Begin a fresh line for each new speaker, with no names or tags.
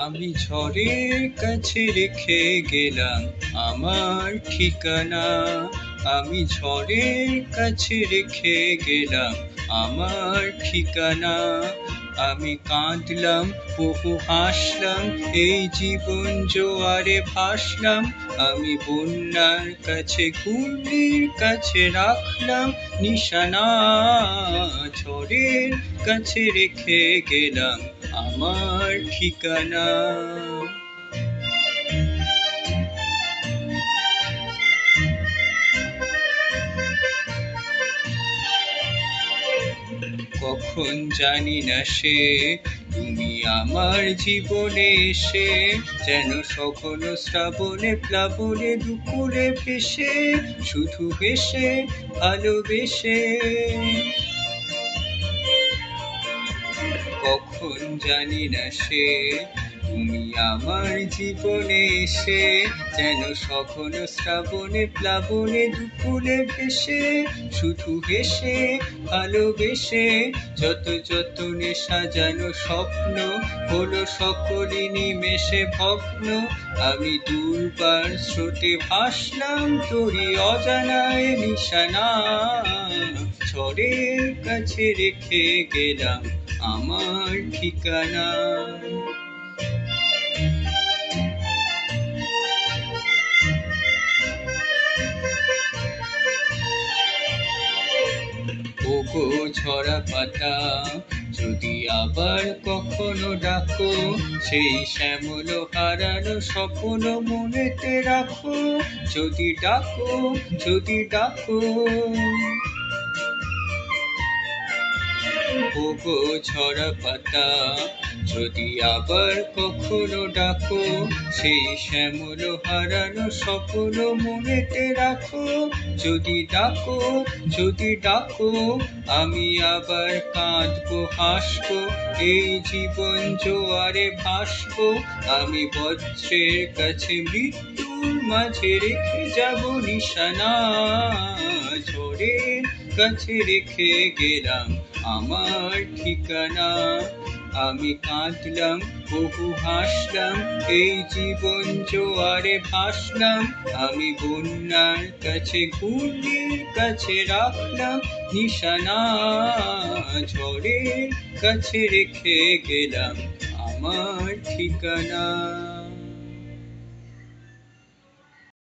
আমি ঝড়ের কাছে রেখে গেলাম আমার ঠিকানা। আমি ঝড়ের কাছে রেখে গেলাম আমার ঠিকানা। আমি কাঁদলাম, বহু হাসলাম, এই জীবন জোয়ারে ভাসলাম। আমি বন্যার কাছে, ঘূর্ণির কাছে রাখলাম নিশানা। ঝড়ের কাছে রেখে গেলাম আমার ঠিকানা। কখন জানি না সে, তুমি আমার জীবনে এসে যেন সঘন শ্রাবণে প্লাবনে দুপুরে ভেসে, শুধু হেসে ভালোবেসে। কখন জানি না সে, তুমি আমার জীবনে এসে যেন সঘন শ্রাবণে প্লাবনে দুপুরে ভেসে, শুধু হেসে ভালোবেসে। যত যতনে সাজানো স্বপ্ন হলো সকলই নিমেষে ভগ্ন। আমি দুর্বার স্রোতে ভাসলাম তোরই অজানায় নিশানা। ঝড়ের কাছে রেখে গেলাম আমার ঠিকানা। ওগো ঝরা পাতা, যদি আবার কখনো ডাকো, সেই শ্যামল হারানো স্বপ্ন মনেতে রাখো। যদি ডাকো, যদি ডাকো। ওগো ঝরা পাতা, যদি আবার কখনো ডাকো, সেই শ্যামল হারানো স্বপ্ন মনেতে রাখো। যদি ডাকো, যদি ডাকো, আমি আবার কাঁদবো হাসবো, এই জীবন জোয়ারে ভাসবো। আমি বজ্রের কাছে মৃত্যুর মাঝে রেখে যাব নিশানা। ঝড়ের কাছে রেখে গেলাম আমার ঠিকানা। আমি কাঁদলাম, বহু হাসলাম, এই জীবন জোয়ারে ভাসলাম। আমি বন্যার কাছে, ঘূর্ণির কাছে রাখলাম নিশানা। ঝড়ের কাছে রেখে গেলাম আমার ঠিকানা।